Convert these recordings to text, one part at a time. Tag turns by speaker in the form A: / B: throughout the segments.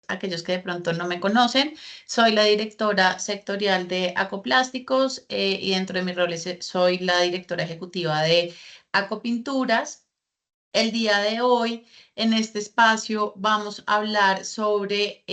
A: aquellos que de pronto no me conocen, soy la directora sectorial de Acoplásticos y dentro de mis roles soy la directora ejecutiva de Acopinturas. El día de hoy, en este espacio, vamos a hablar sobre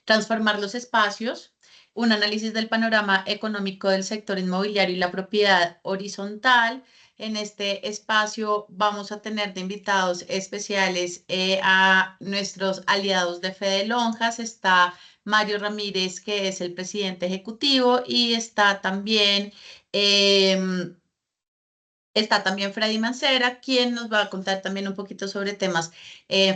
A: transformar los espacios, un análisis del panorama económico del sector inmobiliario y la propiedad horizontal. En este espacio vamos a tener de invitados especiales a nuestros aliados de Fede Lonjas. Está Mario Ramírez, que es el presidente ejecutivo, y está también... em, Está también Freddy Mancera, quien nos va a contar también un poquito sobre temas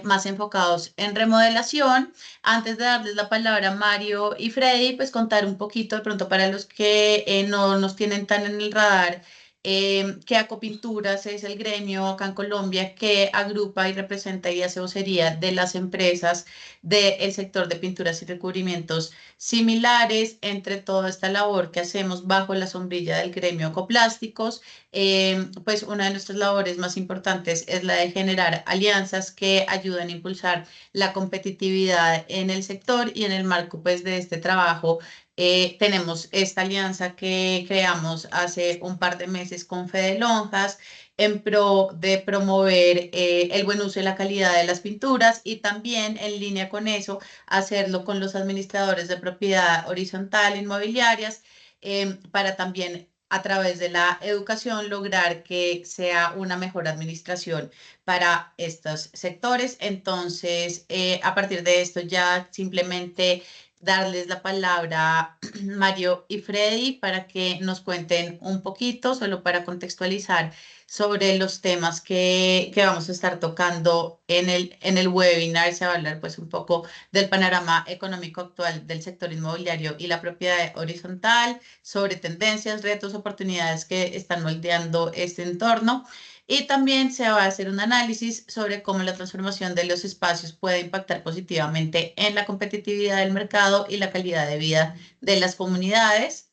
A: más enfocados en remodelación. Antes de darles la palabra a Mario y Freddy, pues contar un poquito de pronto para los que no nos tienen tan en el radar, que Acopinturas es el gremio acá en Colombia que agrupa y representa y hace vocería de las empresas del sector de pinturas y recubrimientos similares. Entre toda esta labor que hacemos bajo la sombrilla del gremio Ecoplásticos, pues una de nuestras labores más importantes es la de generar alianzas que ayuden a impulsar la competitividad en el sector, y en el marco pues de este trabajo tenemos esta alianza que creamos hace un par de meses con Fede Lonjas en pro de promover el buen uso y la calidad de las pinturas, y también en línea con eso hacerlo con los administradores de propiedad horizontal inmobiliarias, para también a través de la educación lograr que sea una mejor administración para estos sectores. Entonces, a partir de esto ya simplemente darles la palabra Mario y Freddy para que nos cuenten un poquito, solo para contextualizar sobre los temas que vamos a estar tocando en el webinar. Se va a hablar pues un poco del panorama económico actual del sector inmobiliario y la propiedad horizontal, sobre tendencias, retos, oportunidades que están moldeando este entorno. Y también se va a hacer un análisis sobre cómo la transformación de los espacios puede impactar positivamente en la competitividad del mercado y la calidad de vida de las comunidades.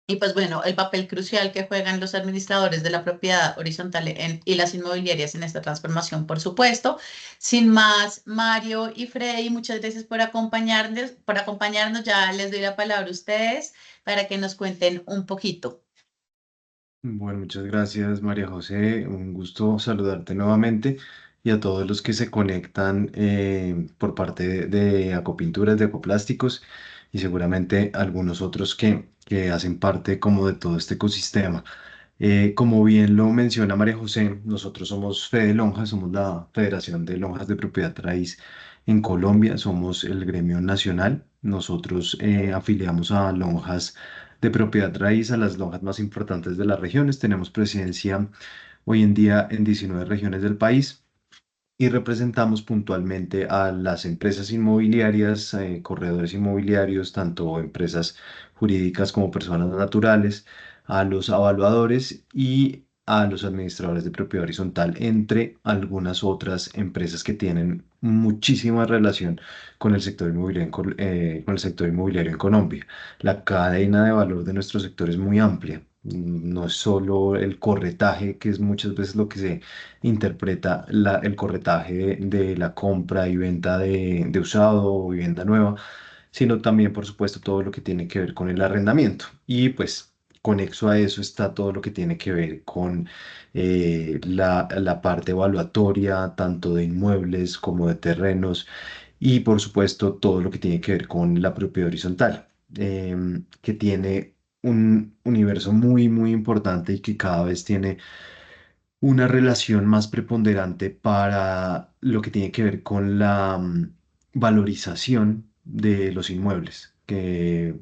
A: Y pues bueno, el papel crucial que juegan los administradores de la propiedad horizontal y las inmobiliarias en esta transformación, por supuesto. Sin más, Mario y Freddy, muchas gracias por acompañarnos. Por acompañarnos. Ya les doy la palabra a ustedes para que nos cuenten un poquito.
B: Bueno, muchas gracias, María José. Un gusto saludarte nuevamente y a todos los que se conectan por parte de Acopinturas, de Acoplásticos y seguramente algunos otros que hacen parte como de todo este ecosistema. Como bien lo menciona María José, nosotros somos Fede Lonjas, somos la Federación de Lonjas de Propiedad Raíz en Colombia, somos el gremio nacional. Nosotros afiliamos a lonjas de propiedad raíz, a las lonjas más importantes de las regiones. Tenemos presencia hoy en día en 19 regiones del país y representamos puntualmente a las empresas inmobiliarias, corredores inmobiliarios, tanto empresas jurídicas como personas naturales, a los evaluadores y a los administradores de propiedad horizontal, entre algunas otras empresas que tienen muchísima relación con el sector inmobiliario con el sector inmobiliario en Colombia. La cadena de valor de nuestro sector es muy amplia. No es solo el corretaje, que es muchas veces lo que se interpreta el corretaje de la compra y venta de usado o vivienda nueva, sino también, por supuesto, todo lo que tiene que ver con el arrendamiento. Y pues conexo a eso está todo lo que tiene que ver con la parte evaluatoria, tanto de inmuebles como de terrenos, y por supuesto todo lo que tiene que ver con la propiedad horizontal, que tiene un universo muy, muy importante y que cada vez tiene una relación más preponderante para lo que tiene que ver con la valorización de los inmuebles, que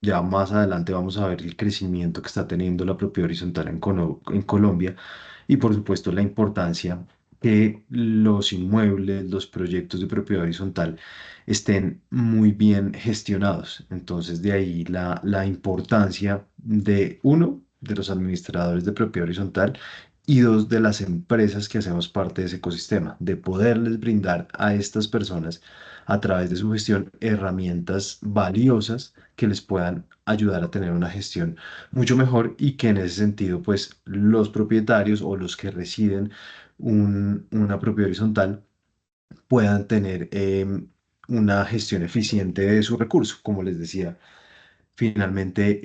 B: ya más adelante vamos a ver el crecimiento que está teniendo la propiedad horizontal en Colombia y por supuesto la importancia que los inmuebles, los proyectos de propiedad horizontal estén muy bien gestionados. Entonces de ahí la importancia de uno, de los administradores de propiedad horizontal, y dos, de las empresas que hacemos parte de ese ecosistema, de poderles brindar a estas personas a través de su gestión herramientas valiosas que les puedan ayudar a tener una gestión mucho mejor y que en ese sentido, pues los propietarios o los que residen una propiedad horizontal puedan tener una gestión eficiente de su recurso. Como les decía, finalmente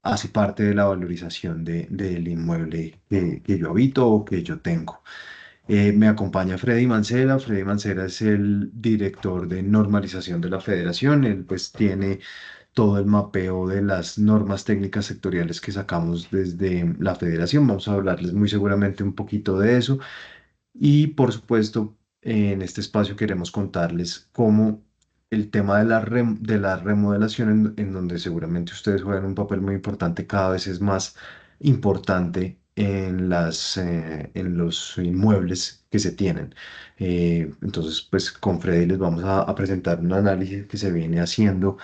B: hace parte de la valorización del inmueble que yo habito o que yo tengo. Me acompaña Freddy Mancera. Freddy Mancera es el director de normalización de la federación. Él pues tiene todo el mapeo de las normas técnicas sectoriales que sacamos desde la federación. Vamos a hablarles muy seguramente un poquito de eso. Y por supuesto, en este espacio queremos contarles cómo el tema de de la remodelación, en donde seguramente ustedes juegan un papel muy importante, cada vez es más importante en en los inmuebles que se tienen. Entonces, pues con Freddy les vamos a presentar un análisis que se viene haciendo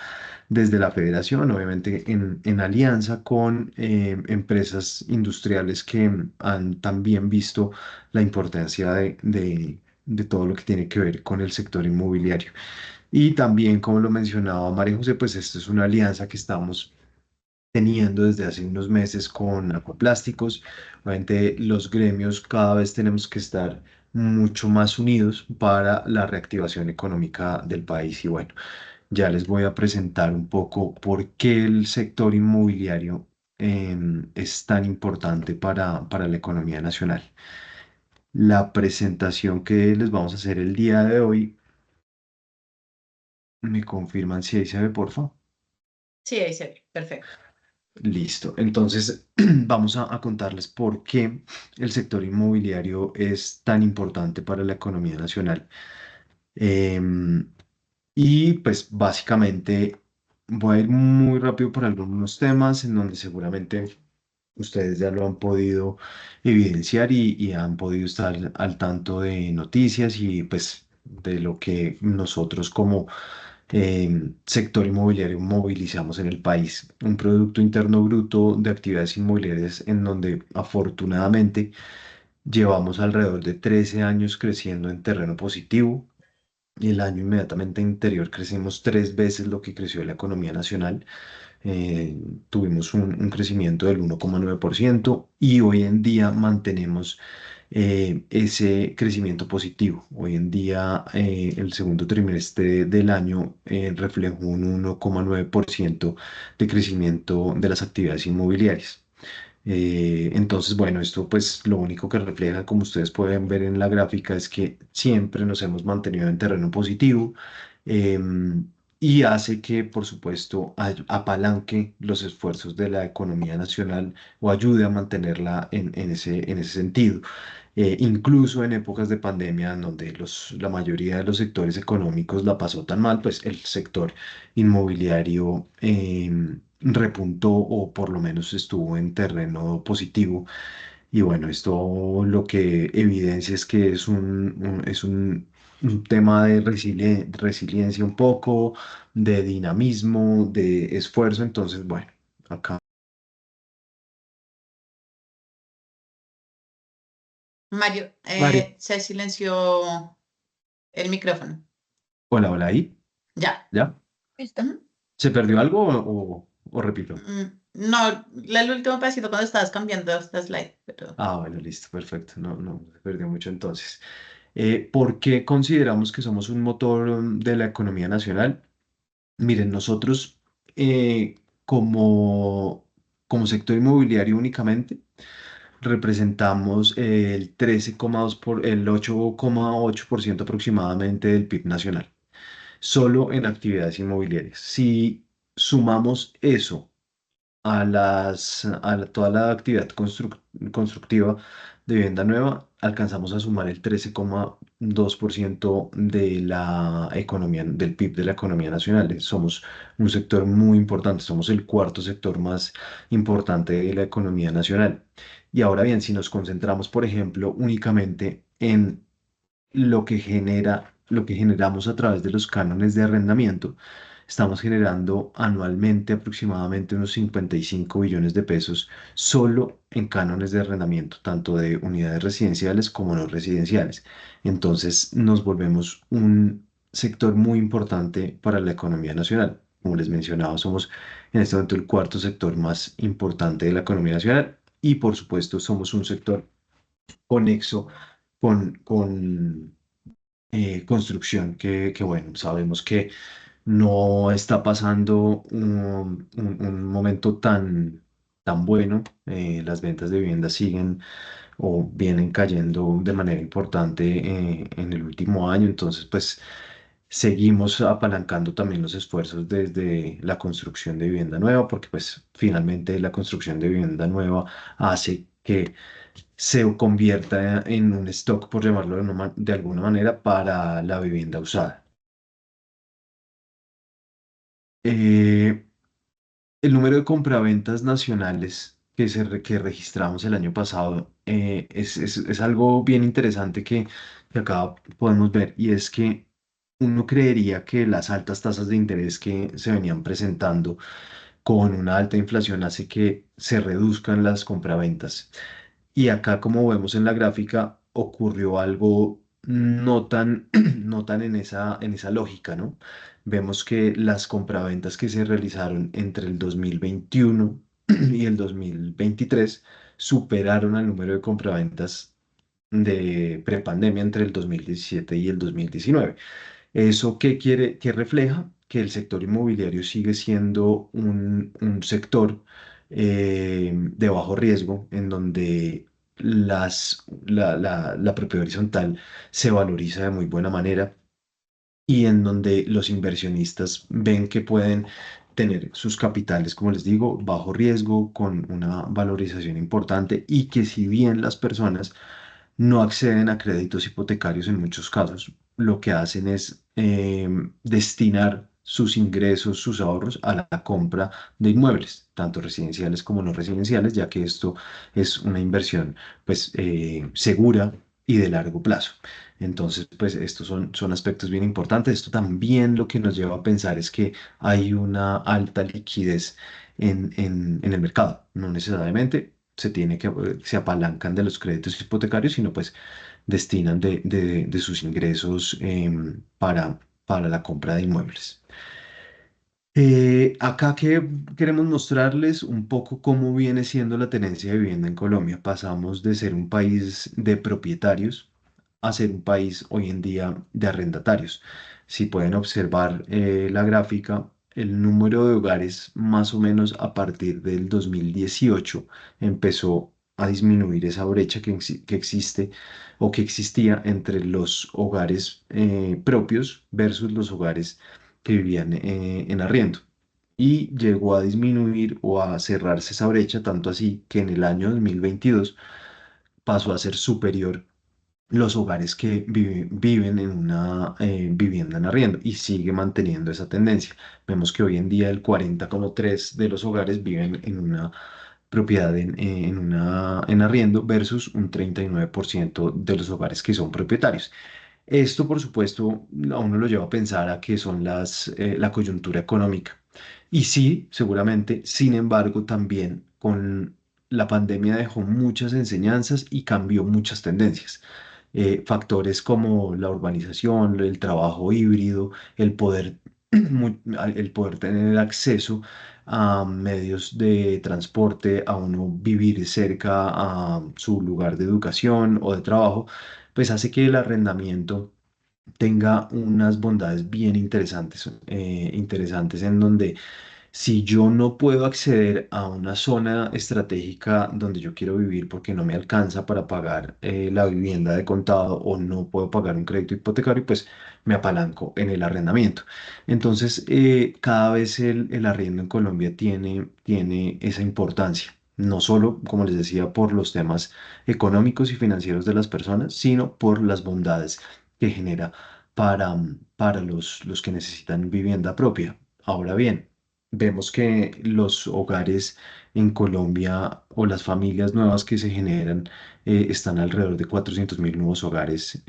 B: desde la federación, obviamente en alianza con empresas industriales que han también visto la importancia de todo lo que tiene que ver con el sector inmobiliario. Y también, como lo mencionaba María José, pues esto es una alianza que estamos teniendo desde hace unos meses con Acuaplásticos. Obviamente los gremios cada vez tenemos que estar mucho más unidos para la reactivación económica del país. Y bueno, ya les voy a presentar un poco por qué el sector inmobiliario es tan importante para la economía nacional. La presentación que les vamos a hacer el día de hoy, ¿me confirman si ahí se ve, porfa?
A: Sí, ahí se ve. Perfecto.
B: Listo. Entonces, vamos a contarles por qué el sector inmobiliario es tan importante para la economía nacional. Em, y pues básicamente voy a ir muy rápido por algunos temas en donde seguramente ustedes ya lo han podido evidenciar y han podido estar al tanto de noticias y pues de lo que nosotros como sector inmobiliario movilizamos en el país. Un Producto Interno Bruto de actividades inmobiliarias en donde afortunadamente llevamos alrededor de 13 años creciendo en terreno positivo. Y el año inmediatamente anterior crecimos 3 veces lo que creció la economía nacional. eh, Tuvimos un crecimiento del 1,9% y hoy en día mantenemos ese crecimiento positivo. Hoy en día el segundo trimestre del año reflejó un 1,9% de crecimiento de las actividades inmobiliarias. Entonces, bueno, esto pues lo único que refleja, como ustedes pueden ver en la gráfica, es que siempre nos hemos mantenido en terreno positivo y hace que, por supuesto, apalanque los esfuerzos de la economía nacional o ayude a mantenerla en ese sentido. Incluso en épocas de pandemia, en donde la mayoría de los sectores económicos la pasó tan mal, pues el sector inmobiliario repuntó o por lo menos estuvo en terreno positivo. Y bueno, esto lo que evidencia es que es un tema de resiliencia un poco, de dinamismo, de esfuerzo. Entonces, bueno, acá.
A: Mario,
B: Mario.
A: se silenció el micrófono.
B: Hola, hola ahí.
A: Ya.
B: ¿Ya?
A: ¿Listo? Ujú.
B: ¿Se perdió algo o repito?
A: No, el último pedacito cuando estabas cambiando esta slide, pero
B: Ah, bueno, listo, perfecto. No, no se perdió mucho entonces. ¿Por qué consideramos que somos un motor de la economía nacional? Miren, nosotros como sector inmobiliario únicamente representamos el 8,8% aproximadamente del PIB nacional, solo en actividades inmobiliarias. Si sumamos eso toda la actividad constructiva de vivienda nueva, alcanzamos a sumar el 13,2% de la economía, del PIB de la economía nacional. Somos un sector muy importante, somos el cuarto sector más importante de la economía nacional. Y ahora bien, si nos concentramos, por ejemplo, únicamente en lo que generamos a través de los cánones de arrendamiento, estamos generando anualmente aproximadamente unos 55 billones de pesos solo en cánones de arrendamiento, tanto de unidades residenciales como no residenciales. Entonces nos volvemos un sector muy importante para la economía nacional. Como les mencionaba, somos en este momento el cuarto sector más importante de la economía nacional y por supuesto somos un sector conexo con construcción, que bueno, sabemos que no está pasando un momento tan bueno. Las ventas de vivienda siguen o vienen cayendo de manera importante en el último año. Entonces, pues seguimos apalancando también los esfuerzos desde la construcción de vivienda nueva, porque pues finalmente la construcción de vivienda nueva hace que se convierta en un stock, por llamarlo de alguna manera, para la vivienda usada. Eh, El número de compraventas nacionales que registramos el año pasado es algo bien interesante que acá podemos ver, y es que uno creería que las altas tasas de interés que se venían presentando con una alta inflación hace que se reduzcan las compraventas. Y acá, como vemos en la gráfica, ocurrió algo no tan, no tan en esa lógica, ¿no? Vemos que las compraventas que se realizaron entre el 2021 y el 2023 superaron al número de compraventas de prepandemia entre el 2017 y el 2019. ¿Eso qué quiere, qué refleja? Que el sector inmobiliario sigue siendo un sector de bajo riesgo, en donde la propiedad horizontal se valoriza de muy buena manera, y en donde los inversionistas ven que pueden tener sus capitales, como les digo, bajo riesgo, con una valorización importante, y que si bien las personas no acceden a créditos hipotecarios en muchos casos, lo que hacen es destinar sus ingresos, sus ahorros a la compra de inmuebles, tanto residenciales como no residenciales, ya que esto es una inversión pues segura y de largo plazo. Entonces, pues estos son aspectos bien importantes. Esto también lo que nos lleva a pensar es que hay una alta liquidez en el mercado. No necesariamente se apalancan de los créditos hipotecarios, sino pues destinan de sus ingresos para la compra de inmuebles. Acá que queremos mostrarles un poco cómo viene siendo la tenencia de vivienda en Colombia. Pasamos de ser un país de propietarios a ser un país hoy en día de arrendatarios. Si pueden observar la gráfica, el número de hogares más o menos a partir del 2018 empezó a disminuir esa brecha que existe o que existía entre los hogares propios versus los hogares que vivían en arriendo. Y llegó a disminuir o a cerrarse esa brecha, tanto así que en el año 2022 pasó a ser superior los hogares que viven en una vivienda en arriendo, y sigue manteniendo esa tendencia. Vemos que hoy en día el 40,3 de los hogares viven en una propiedad en arriendo versus un 39% de los hogares que son propietarios. Esto, por supuesto, a uno lo lleva a pensar a que son la coyuntura económica. Y sí, seguramente, sin embargo, también con la pandemia dejó muchas enseñanzas y cambió muchas tendencias. Factores como la urbanización, el trabajo híbrido, el poder tener acceso a medios de transporte, a uno vivir cerca a su lugar de educación o de trabajo, pues hace que el arrendamiento tenga unas bondades bien interesantes, en donde si yo no puedo acceder a una zona estratégica donde yo quiero vivir porque no me alcanza para pagar la vivienda de contado, o no puedo pagar un crédito hipotecario, pues me apalanco en el arrendamiento. Entonces, cada vez el arriendo en Colombia tiene esa importancia. No solo, como les decía, por los temas económicos y financieros de las personas, sino por las bondades que genera para los que necesitan vivienda propia. Ahora bien, vemos que los hogares en Colombia, o las familias nuevas que se generan, están alrededor de 400.000 nuevos hogares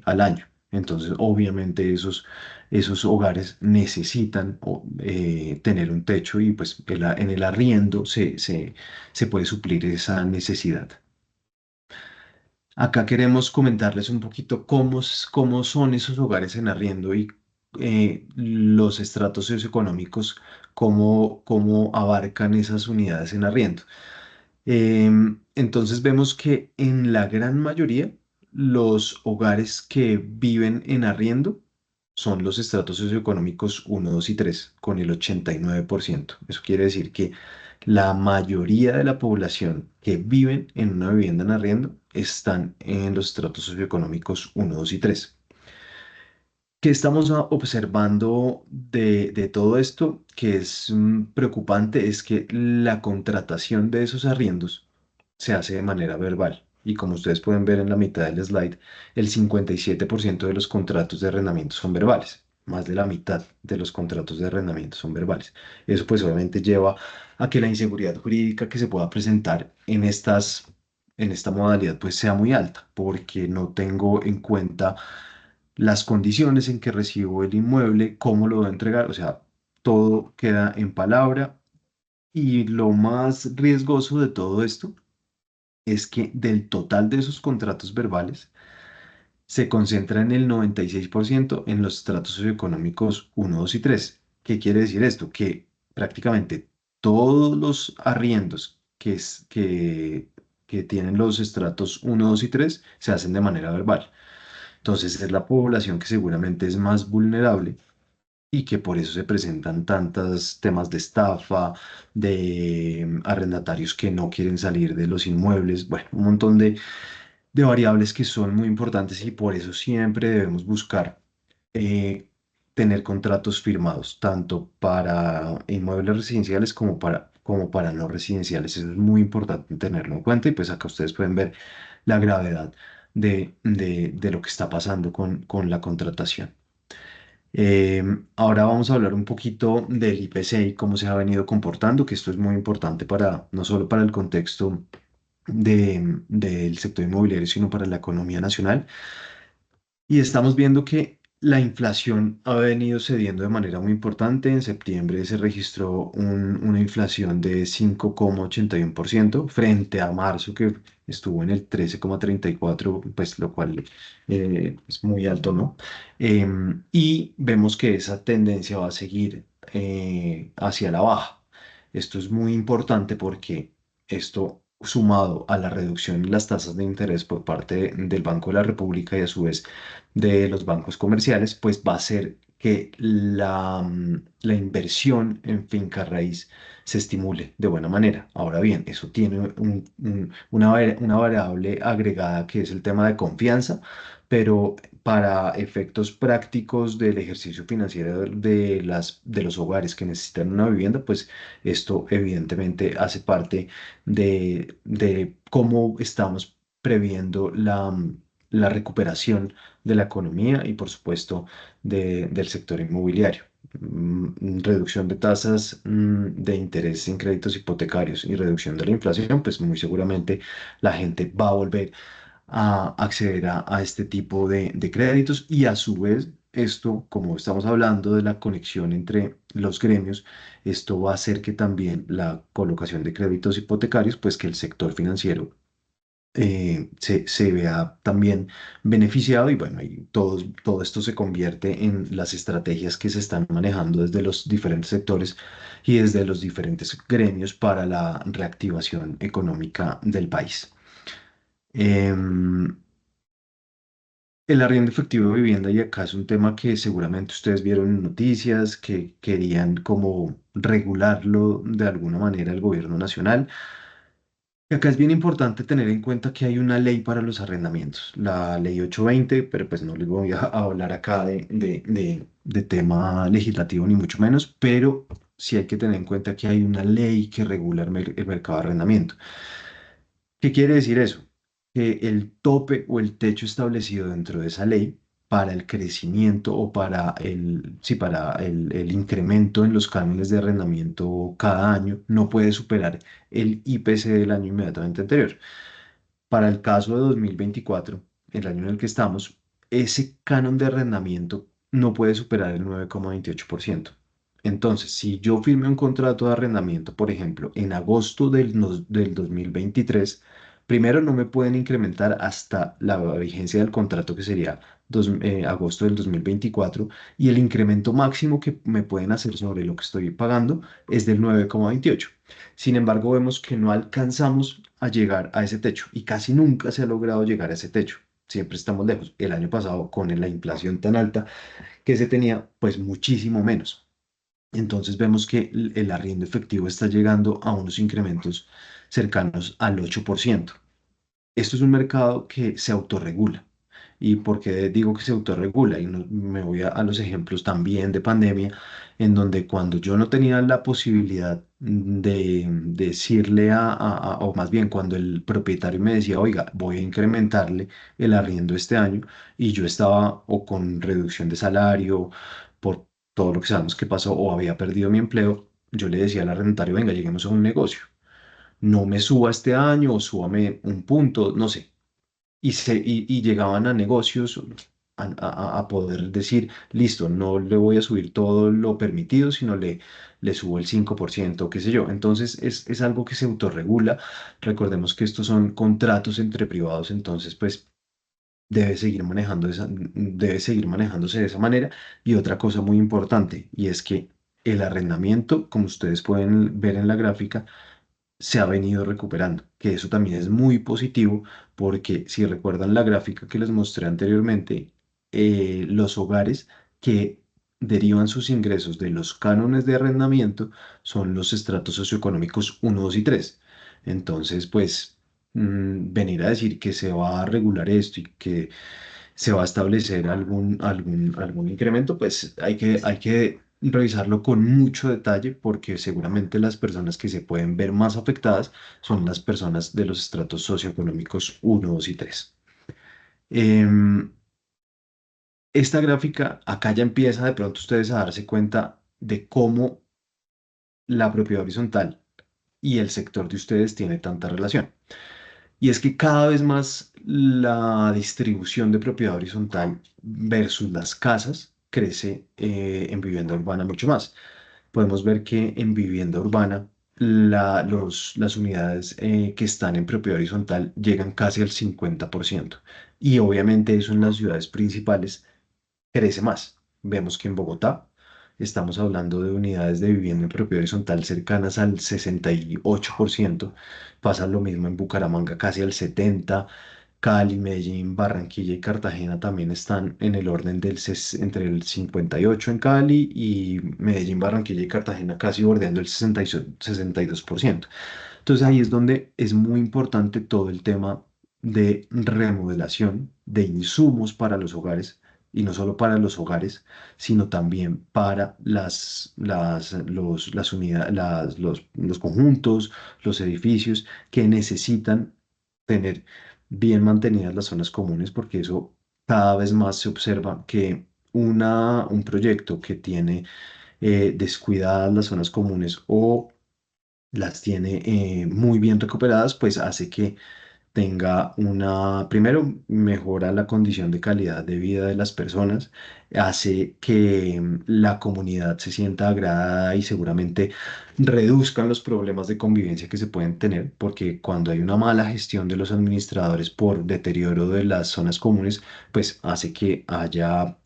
B: al año. Entonces, obviamente, esos hogares necesitan tener un techo, y pues en el arriendo se puede suplir esa necesidad. Acá queremos comentarles un poquito cómo son esos hogares en arriendo, y los estratos socioeconómicos, cómo abarcan esas unidades en arriendo. Entonces vemos que en la gran mayoría los hogares que viven en arriendo son los estratos socioeconómicos uno, 2 y 3, con el 89%. Eso quiere decir que la mayoría de la población que viven en una vivienda en arriendo están en los estratos socioeconómicos uno, 2 y 3. ¿Qué estamos observando de todo esto que es preocupante? Es que la contratación de esos arriendos se hace de manera verbal. Y como ustedes pueden ver en la mitad del slide, el 57% de los contratos de arrendamiento son verbales. Más de la mitad de los contratos de arrendamiento son verbales. Eso pues obviamente lleva a que la inseguridad jurídica que se pueda presentar en esta modalidad pues sea muy alta, porque no tengo en cuenta las condiciones en que recibo el inmueble, cómo lo voy a entregar, o sea, todo queda en palabra. Y lo más riesgoso de todo esto es que del total de esos contratos verbales se concentra en el 96% en los estratos socioeconómicos uno, 2 y 3. ¿Qué quiere decir esto? Que prácticamente todos los arriendos que tienen los estratos uno, 2 y 3 se hacen de manera verbal. Entonces es la población que seguramente es más vulnerable y que por eso se presentan tantos temas de estafa, de arrendatarios que no quieren salir de los inmuebles, bueno, un montón de variables que son muy importantes y por eso siempre debemos buscar eh, tener contratos firmados, tanto para inmuebles residenciales como para no residenciales. Eso es muy importante tenerlo en cuenta y pues acá ustedes pueden ver la gravedad de lo que está pasando con la contratación. Ahora vamos a hablar un poquito del IPC y cómo se ha venido comportando, que esto es muy importante para, no solo para el contexto del sector inmobiliario, sino para la economía nacional. Y estamos viendo que la inflación ha venido cediendo de manera muy importante. En septiembre se registró una inflación de 5,81% frente a marzo que estuvo en el 13,34%, pues lo cual es muy alto, ¿no? Y vemos que esa tendencia va a seguir hacia la baja. Esto es muy importante porque esto, sumado a la reducción en las tasas de interés por parte del Banco de la República y a su vez de los bancos comerciales, pues va a hacer que la inversión en finca raíz se estimule de buena manera. Ahora bien, eso tiene una variable agregada que es el tema de confianza, pero para efectos prácticos del ejercicio financiero de los hogares que necesitan una vivienda, pues esto evidentemente hace parte de cómo estamos previendo la recuperación de la economía y, por supuesto, del sector inmobiliario. Reducción de tasas de interés en créditos hipotecarios y reducción de la inflación, pues muy seguramente la gente va a volver a acceder a este tipo de créditos y a su vez esto, como estamos hablando de la conexión entre los gremios, esto va a hacer que también la colocación de créditos hipotecarios, pues que el sector financiero se vea también beneficiado y bueno, y todo esto se convierte en las estrategias que se están manejando desde los diferentes sectores y desde los diferentes gremios para la reactivación económica del país. Em, el arriendo efectivo de vivienda, y acá es un tema que seguramente ustedes vieron en noticias, que querían como regularlo de alguna manera el gobierno nacional. Y acá es bien importante tener en cuenta que hay una ley para los arrendamientos, la ley 820, pero pues no les voy a hablar acá de tema legislativo ni mucho menos, pero sí hay que tener en cuenta que hay una ley que regula el mercado de arrendamiento. ¿Qué quiere decir eso? Que el tope o el techo establecido dentro de esa ley para el crecimiento o para el incremento en los cánones de arrendamiento cada año no puede superar el IPC del año inmediatamente anterior. Para el caso de 2024, el año en el que estamos, ese canon de arrendamiento no puede superar el 9,28%. Entonces, si yo firme un contrato de arrendamiento, por ejemplo, en agosto del 2023, primero no me pueden incrementar hasta la vigencia del contrato, que sería agosto del 2024, y el incremento máximo que me pueden hacer sobre lo que estoy pagando es del 9,28. Sin embargo, vemos que no alcanzamos a llegar a ese techo y casi nunca se ha logrado llegar a ese techo. siempre estamos lejos. El año pasado, con la inflación tan alta que se tenía, pues muchísimo menos. Entonces vemos que el arriendo efectivo está llegando a unos incrementos cercanos al 8%. Esto es un mercado que se autorregula. ¿Y por qué digo que se autorregula? Y me voy a los ejemplos también de pandemia, en donde cuando yo no tenía la posibilidad de decirle o más bien cuando el propietario me decía, oiga, voy a incrementarle el arriendo este año, y yo estaba o con reducción de salario por todo lo que sabemos que pasó o había perdido mi empleo, yo le decía al arrendatario, venga, lleguemos a un negocio, no me suba este año o súbame un punto, no sé. Y llegaban a negocios a poder decir, listo, no le voy a subir todo lo permitido, sino le subo el 5%, qué sé yo. Entonces es algo que se autorregula. Recordemos que estos son contratos entre privados, entonces pues debe seguir manejándose de esa manera. Y otra cosa muy importante, y es que el arrendamiento, como ustedes pueden ver en la gráfica, se ha venido recuperando, que eso también es muy positivo porque si recuerdan la gráfica que les mostré anteriormente, los hogares que derivan sus ingresos de los cánones de arrendamiento son los estratos socioeconómicos uno 2 y 3. Entonces, pues, venir a decir que se va a regular esto y que se va a establecer algún incremento, pues hay que revisarlo con mucho detalle porque seguramente las personas que se pueden ver más afectadas son las personas de los estratos socioeconómicos uno 2 y 3. Em, esta gráfica acá ya empieza de pronto ustedes a darse cuenta de cómo la propiedad horizontal y el sector de ustedes tiene tanta relación. Y es que cada vez más la distribución de propiedad horizontal versus las casas crece en vivienda urbana mucho más. Podemos ver que en vivienda urbana las unidades que están en propiedad horizontal llegan casi al 50%. Y obviamente eso en las ciudades principales crece más. Vemos que en Bogotá estamos hablando de unidades de vivienda en propiedad horizontal cercanas al 68%. Pasa lo mismo en Bucaramanga, casi al 70%. Cali, Medellín, Barranquilla y Cartagena también están en el orden entre el 58 en Cali y Medellín, Barranquilla y Cartagena casi bordeando el 62%. Entonces ahí es donde es muy importante todo el tema de remodelación de insumos para los hogares, y no solo para los hogares, sino también para las unidades, los conjuntos, los edificios que necesitan tener bien mantenidas las zonas comunes, porque eso cada vez más se observa que un proyecto que tiene descuidadas las zonas comunes o las tiene muy bien recuperadas, pues hace que primero, mejora la condición de calidad de vida de las personas, hace que la comunidad se sienta agradada y seguramente reduzcan los problemas de convivencia que se pueden tener, porque cuando hay una mala gestión de los administradores por deterioro de las zonas comunes, pues hace que haya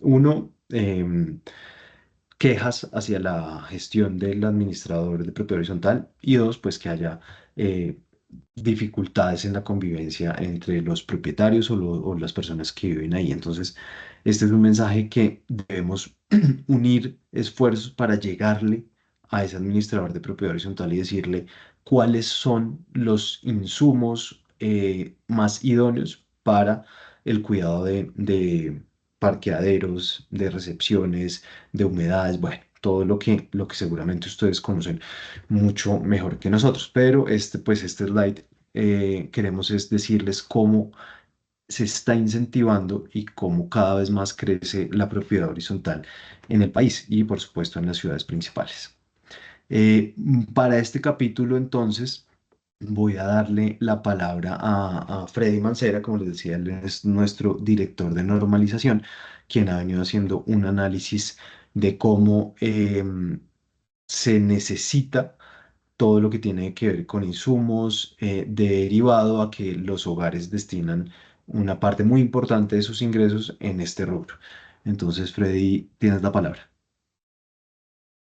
B: quejas hacia la gestión del administrador de propiedad horizontal, y dos, pues que haya eh, dificultades en la convivencia entre los propietarios o las personas que viven ahí. Entonces, este es un mensaje que debemos unir esfuerzos para llegarle a ese administrador de propiedad horizontal y decirle cuáles son los insumos más idóneos para el cuidado de parqueaderos, de recepciones, de humedades, bueno, todo lo que seguramente ustedes conocen mucho mejor que nosotros. Pero este slide queremos es decirles cómo se está incentivando y cómo cada vez más crece la propiedad horizontal en el país y por supuesto en las ciudades principales. Para este capítulo, entonces, voy a darle la palabra a Freddy Mancera. Como les decía, él es nuestro director de normalización, quien ha venido haciendo un análisis de cómo se necesita todo lo que tiene que ver con insumos, derivado a que los hogares destinan una parte muy importante de sus ingresos en este rubro. Entonces, Freddy, tienes la palabra.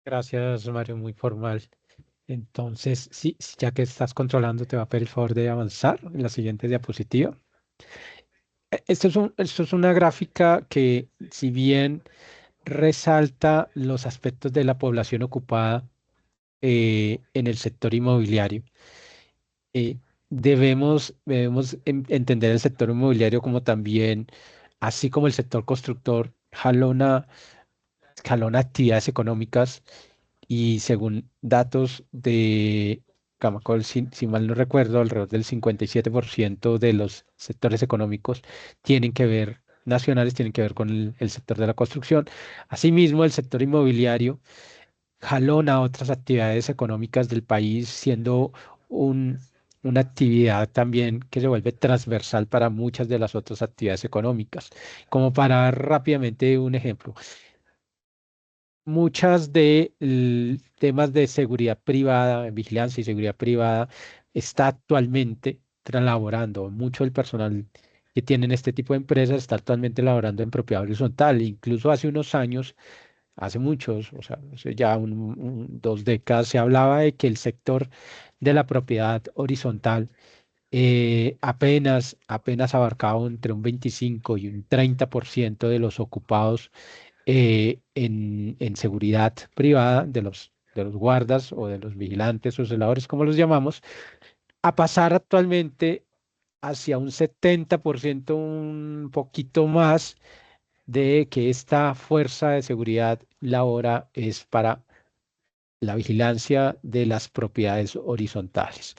C: Gracias, Mario, muy formal. Entonces, sí, ya que estás controlando, te va a pedir el favor de avanzar en la siguiente diapositiva. Esto es una gráfica que, si bien resalta los aspectos de la población ocupada en el sector inmobiliario, eh, debemos entender el sector inmobiliario como también, así como el sector constructor, jalona actividades económicas y según datos de Camacol, si mal no recuerdo, alrededor del 57% de los sectores económicos nacionales tienen que ver con el sector de la construcción. Asimismo, el sector inmobiliario jalona otras actividades económicas del país, siendo un- una actividad también que se vuelve transversal para muchas de las otras actividades económicas. Como para dar rápidamente un ejemplo, muchas de temas de seguridad privada, vigilancia y seguridad privada, está actualmente laborando. Mucho del personal que tienen este tipo de empresas está actualmente laborando en propiedad horizontal. Incluso hace unos años, hace muchos, o sea, hace ya 2 décadas, se hablaba de que el sector de la propiedad horizontal apenas abarcaba entre un 25 y un 30% de los ocupados en seguridad privada de los guardas o de los vigilantes o celadores, como los llamamos, a pasar actualmente hacia un 70%, un poquito más, de que esta fuerza de seguridad labora es para la vigilancia de las propiedades horizontales.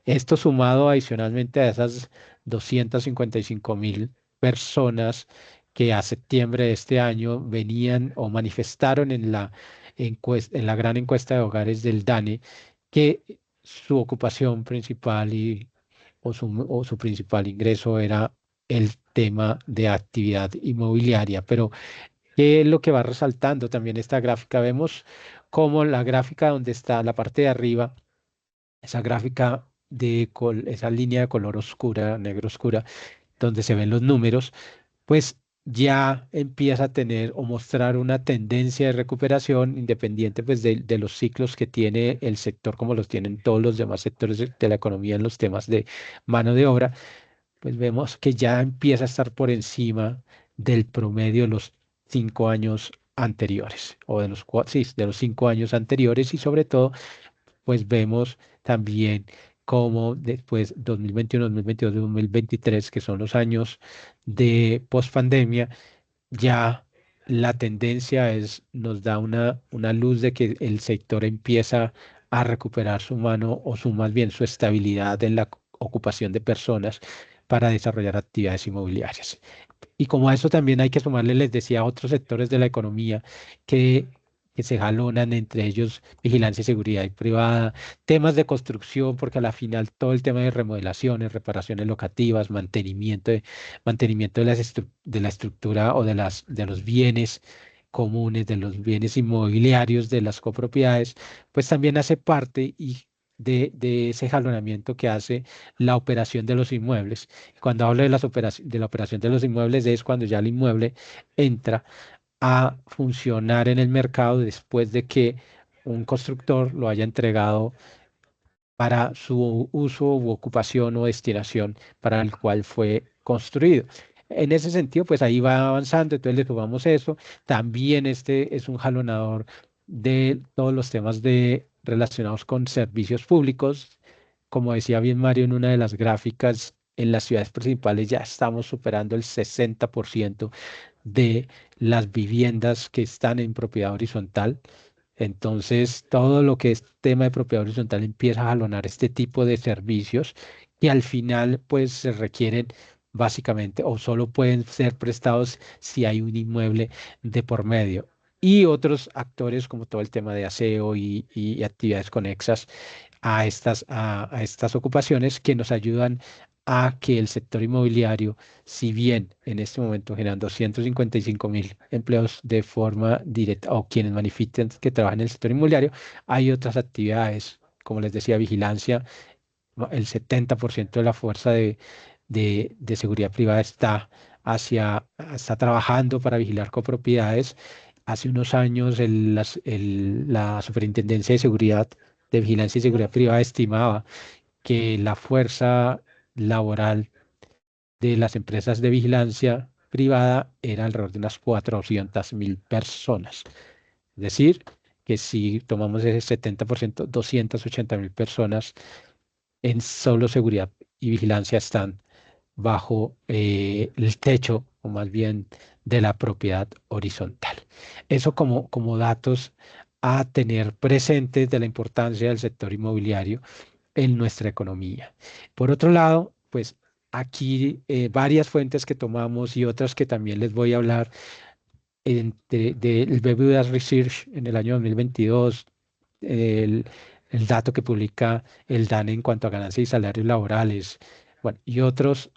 C: Esto sumado adicionalmente a esas 255.000 personas que a septiembre de este año venían o manifestaron en la gran encuesta de hogares del DANE que su ocupación principal o su principal ingreso era el tema de actividad inmobiliaria. Pero ¿qué es lo que va resaltando también esta gráfica? Vemos como la gráfica donde está la parte de arriba, esa gráfica esa línea de color oscura, negro oscura, donde se ven los números, pues ya empieza a tener o mostrar una tendencia de recuperación independiente pues de los ciclos que tiene el sector, como los tienen todos los demás sectores de la economía en los temas de mano de obra. Pues vemos que ya empieza a estar por encima del promedio de los 5 años anteriores, o sí, de los 5 años anteriores, y sobre todo pues vemos también cómo después 2021, 2022, 2023, que son los años de pospandemia, ya la tendencia nos da una luz de que el sector empieza a recuperar su mano, o más bien su estabilidad en la ocupación de personas para desarrollar actividades inmobiliarias. Y como a eso también hay que sumarle, les decía, otros sectores de la economía que, que se jalonan, entre ellos vigilancia y seguridad privada, temas de construcción, porque a la final todo el tema de remodelaciones, reparaciones locativas, mantenimiento de la estructura o de los bienes comunes, de los bienes inmobiliarios, de las copropiedades, pues también hace parte de ese jalonamiento que hace la operación de los inmuebles. Cuando hablo de la operación de los inmuebles, es cuando ya el inmueble entra a funcionar en el mercado después de que un constructor lo haya entregado para su uso u ocupación o destinación para el cual fue construido. En ese sentido, pues ahí va avanzando, entonces le sumamos eso. También este es un jalonador de todos los temas relacionados con servicios públicos. Como decía bien Mario en una de las gráficas, en las ciudades principales ya estamos superando el 60% de las viviendas que están en propiedad horizontal. Entonces, todo lo que es tema de propiedad horizontal empieza a jalonar este tipo de servicios que al final, pues, se requieren básicamente o solo pueden ser prestados si hay un inmueble de por medio. Y otros actores como todo el tema de aseo y actividades conexas a estas ocupaciones que nos ayudan a que el sector inmobiliario, si bien en este momento generan 255.000 empleos de forma directa o quienes manifiesten que trabajan en el sector inmobiliario, hay otras actividades, como les decía, vigilancia. El 70% de la fuerza de seguridad privada está trabajando para vigilar copropiedades. Hace unos años la Superintendencia de Seguridad, de Vigilancia y Seguridad Privada estimaba que la fuerza laboral de las empresas de vigilancia privada era alrededor de unas 400.000 personas. Es decir, que si tomamos ese 70%, 280.000 personas en solo seguridad y vigilancia están bajo el techo, o más bien de la propiedad horizontal. Eso como datos a tener presentes de la importancia del sector inmobiliario en nuestra economía. Por otro lado, pues aquí varias fuentes que tomamos y otras que también les voy a hablar del BBVA Research en el año 2022, el, el dato que publica el DANE en cuanto a ganancias y salarios laborales, bueno, y otros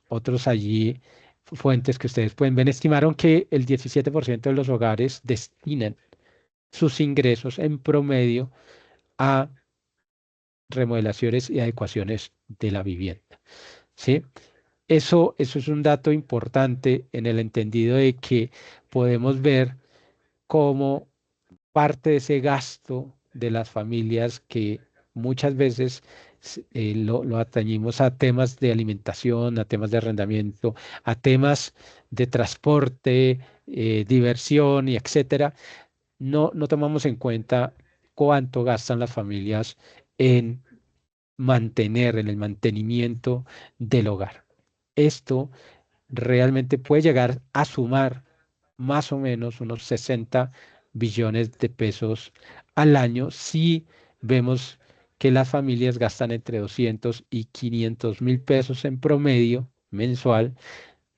C: allí fuentes que ustedes pueden ver, estimaron que el 17% de los hogares destinan sus ingresos en promedio a remodelaciones y adecuaciones de la vivienda, ¿sí? Eso es un dato importante en el entendido de que podemos ver cómo parte de ese gasto de las familias que muchas veces lo atañimos a temas de alimentación, a temas de arrendamiento, a temas de transporte, diversión y etcétera, no tomamos en cuenta cuánto gastan las familias en en el mantenimiento del hogar. Esto realmente puede llegar a sumar más o menos unos 60 billones de pesos al año si vemos que las familias gastan entre 200 y 500.000 pesos en promedio mensual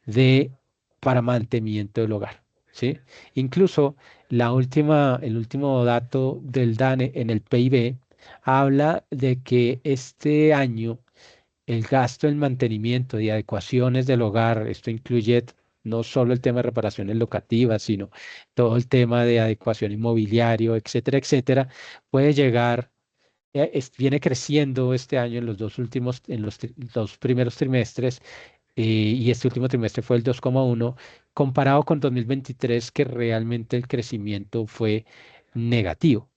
C: de, para mantenimiento del hogar, ¿sí? Incluso el último dato del DANE en el PIB habla de que este año el gasto en mantenimiento y adecuaciones del hogar, esto incluye no solo el tema de reparaciones locativas, sino todo el tema de adecuación inmobiliario, etcétera, etcétera, puede llegar, viene creciendo este año en los dos primeros trimestres, y este último trimestre fue el 2,1, comparado con 2023, que realmente el crecimiento fue negativo.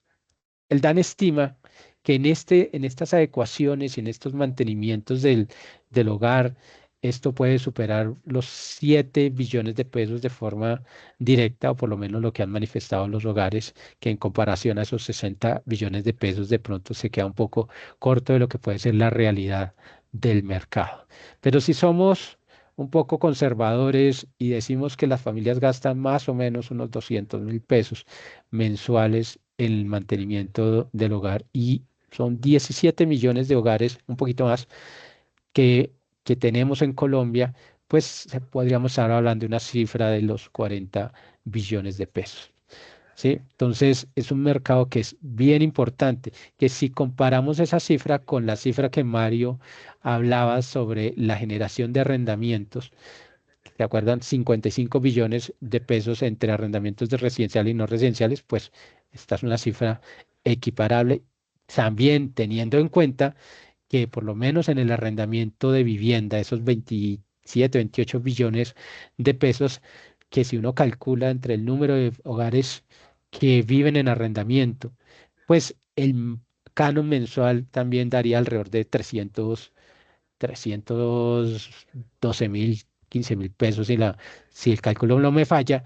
C: El DAN estima que en estas adecuaciones y en estos mantenimientos del hogar, esto puede superar los 7 billones de pesos de forma directa, o por lo menos lo que han manifestado los hogares, que en comparación a esos 60 billones de pesos de pronto se queda un poco corto de lo que puede ser la realidad del mercado. Pero si somos un poco conservadores y decimos que las familias gastan más o menos unos 200.000 pesos mensuales en el mantenimiento del hogar, y son 17 millones de hogares, un poquito más, que, que tenemos en Colombia, pues podríamos estar hablando de una cifra de los 40 billones de pesos. ¿Sí? Entonces, es un mercado que es bien importante, que si comparamos esa cifra con la cifra que Mario hablaba sobre la generación de arrendamientos, ¿se acuerdan? 55 billones de pesos entre arrendamientos de residenciales y no residenciales, pues esta es una cifra equiparable, también teniendo en cuenta que por lo menos en el arrendamiento de vivienda, esos 27, 28 billones de pesos, que si uno calcula entre el número de hogares que viven en arrendamiento, pues el canon mensual también daría alrededor de 312.000, 15.000 pesos. Si el cálculo no me falla,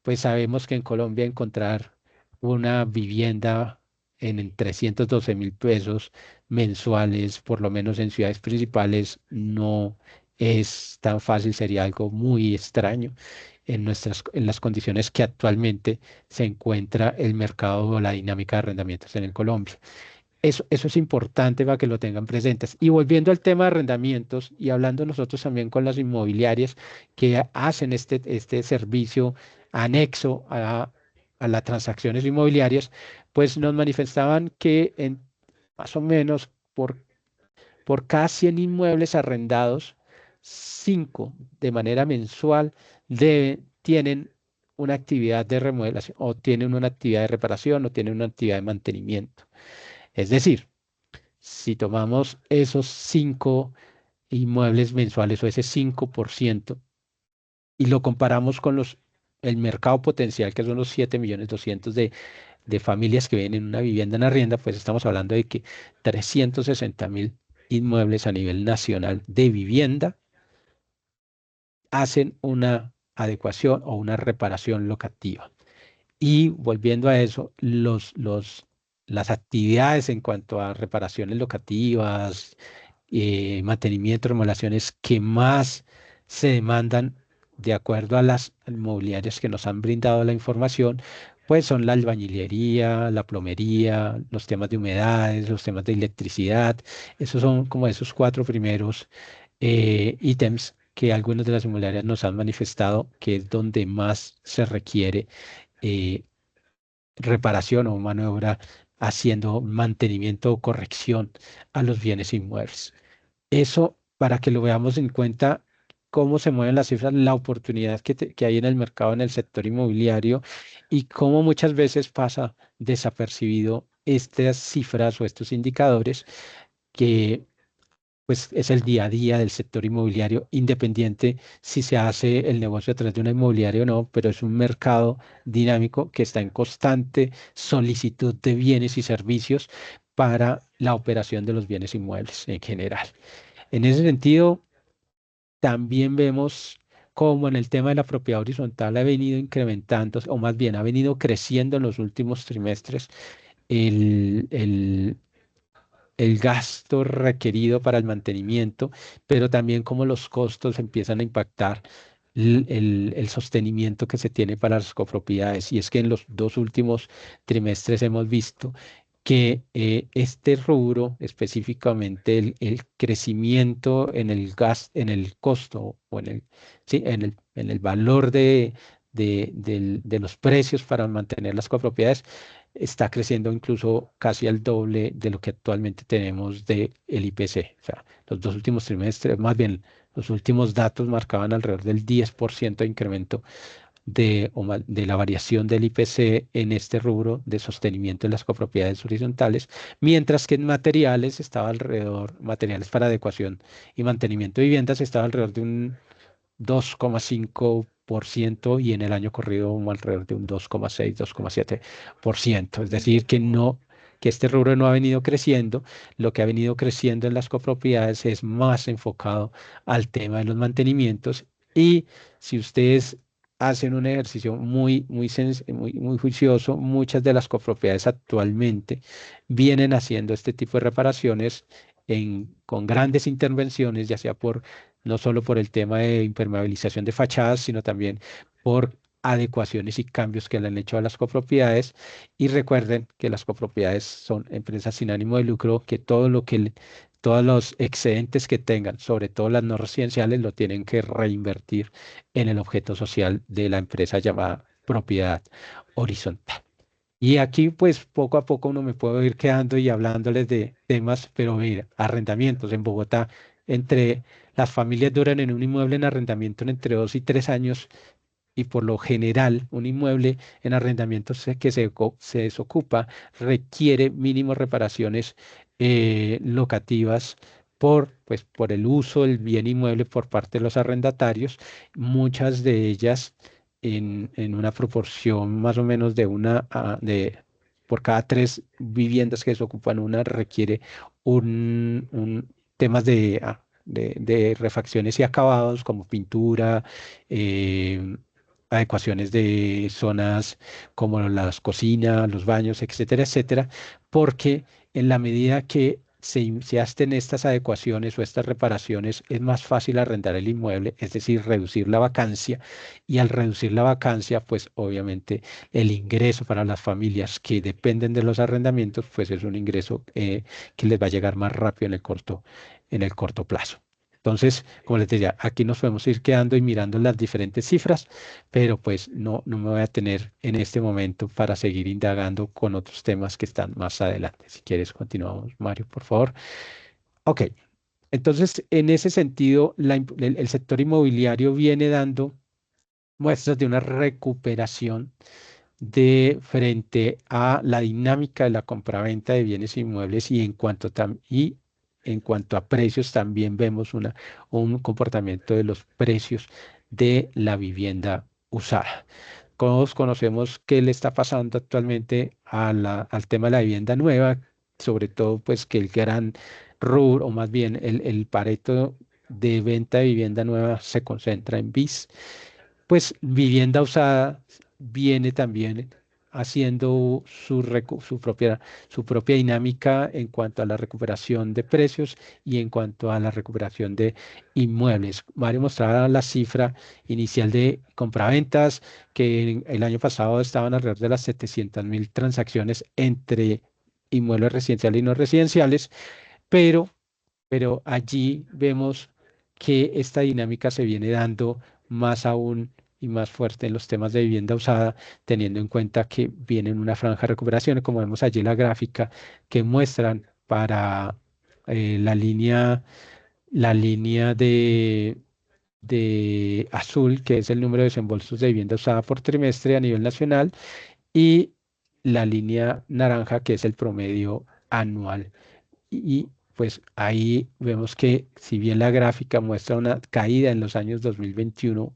C: pues sabemos que en Colombia encontrar una vivienda en 312.000 pesos mensuales, por lo menos en ciudades principales, no es tan fácil, sería algo muy extraño en las condiciones que actualmente se encuentra el mercado o la dinámica de arrendamientos en el Colombia. Eso es importante para que lo tengan presentes. Y volviendo al tema de arrendamientos y hablando nosotros también con las inmobiliarias que hacen este servicio anexo a las transacciones inmobiliarias, pues nos manifestaban que más o menos por cada 100 inmuebles arrendados, 5 de manera mensual tienen una actividad de remodelación, o tienen una actividad de reparación, o tienen una actividad de mantenimiento. Es decir, si tomamos esos 5 inmuebles mensuales o ese 5% y lo comparamos con el mercado potencial, que son los 7.200.000 de familias que viven en una vivienda en arrienda, pues estamos hablando de que 360.000 inmuebles a nivel nacional de vivienda hacen una adecuación o una reparación locativa. Y volviendo a eso, las actividades en cuanto a reparaciones locativas, mantenimiento, remodelaciones que más se demandan de acuerdo a las inmobiliarias que nos han brindado la información, pues son la albañilería, la plomería, los temas de humedades, los temas de electricidad. Esos son como esos cuatro primeros ítems que algunas de las inmobiliarias nos han manifestado que es donde más se requiere eh, reparación o mano de obra haciendo mantenimiento o corrección a los bienes inmuebles. Eso para que lo veamos en cuenta cómo se mueven las cifras, la oportunidad que hay en el mercado, en el sector inmobiliario y cómo muchas veces pasa desapercibido estas cifras o estos indicadores que pues es el día a día del sector inmobiliario, independiente si se hace el negocio a través de una inmobiliaria o no, pero es un mercado dinámico que está en constante solicitud de bienes y servicios para la operación de los bienes inmuebles en general. En ese sentido, también vemos cómo en el tema de la propiedad horizontal ha venido incrementando, o más bien ha venido creciendo en los últimos trimestres el, el, el gasto requerido para el mantenimiento, pero también cómo los costos empiezan a impactar el sostenimiento que se tiene para las copropiedades. Y es que en los dos últimos trimestres hemos visto que este rubro, específicamente el crecimiento en el en el costo o sí, en el valor de los precios para mantener las copropiedades, está creciendo incluso casi al doble de lo que actualmente tenemos del IPC. O sea, los dos últimos trimestres, más bien los últimos datos marcaban alrededor del 10% de incremento de la variación del IPC en este rubro de sostenimiento de las copropiedades horizontales, mientras que en materiales estaba alrededor, materiales para adecuación y mantenimiento de viviendas estaba alrededor de un 2,5% y en el año corrido alrededor de un 2,6, 2,7%. Es decir, que este rubro no ha venido creciendo, lo que ha venido creciendo en las copropiedades es más enfocado al tema de los mantenimientos y si ustedes hacen un ejercicio muy juicioso, muchas de las copropiedades actualmente vienen haciendo este tipo de reparaciones con grandes intervenciones, ya sea no solo por el tema de impermeabilización de fachadas, sino también por adecuaciones y cambios que le han hecho a las copropiedades. Y recuerden que las copropiedades son empresas sin ánimo de lucro, que todos los excedentes que tengan, sobre todo las no residenciales, lo tienen que reinvertir en el objeto social de la empresa llamada propiedad horizontal. Y aquí, pues, poco a poco uno me puedo ir quedando y hablándoles de temas, pero mira, arrendamientos en Bogotá, entre las familias duran en un inmueble en arrendamiento entre 2 y 3 años y por lo general un inmueble en arrendamiento que se desocupa requiere mínimo reparaciones locativas pues, por el uso del bien inmueble por parte de los arrendatarios, muchas de ellas en una proporción más o menos por cada 3 viviendas que desocupan una requiere temas de refacciones y acabados como pintura, eh, adecuaciones de zonas como las cocinas, los baños, etcétera, etcétera, porque en la medida que se hacen estas adecuaciones o estas reparaciones, es más fácil arrendar el inmueble, es decir, reducir la vacancia, y al reducir la vacancia, pues obviamente el ingreso para las familias que dependen de los arrendamientos, pues es un ingreso que les va a llegar más rápido en el corto plazo. Entonces, como les decía, aquí nos podemos ir quedando y mirando las diferentes cifras, pero pues no me voy a tener en este momento para seguir indagando con otros temas que están más adelante. Si quieres, continuamos, Mario, por favor. Ok, entonces, en ese sentido, el sector inmobiliario viene dando muestras de una recuperación de frente a la dinámica de la compraventa de bienes inmuebles y en cuanto a precios también vemos un comportamiento de los precios de la vivienda usada. Todos conocemos qué le está pasando actualmente al tema de la vivienda nueva, sobre todo pues que el gran rubro, o más bien el Pareto de venta de vivienda nueva se concentra en BIS, pues vivienda usada viene también haciendo su propia dinámica en cuanto a la recuperación de precios y en cuanto a la recuperación de inmuebles. Mario mostraba la cifra inicial de compraventas, que el año pasado estaban alrededor de las 700.000 transacciones entre inmuebles residenciales y no residenciales, pero allí vemos que esta dinámica se viene dando más aún y más fuerte en los temas de vivienda usada, teniendo en cuenta que viene en una franja de recuperación, como vemos allí la gráfica que muestran para la línea de azul, que es el número de desembolsos de vivienda usada por trimestre a nivel nacional, y la línea naranja, que es el promedio anual. Y pues ahí vemos que si bien la gráfica muestra una caída en los años 2021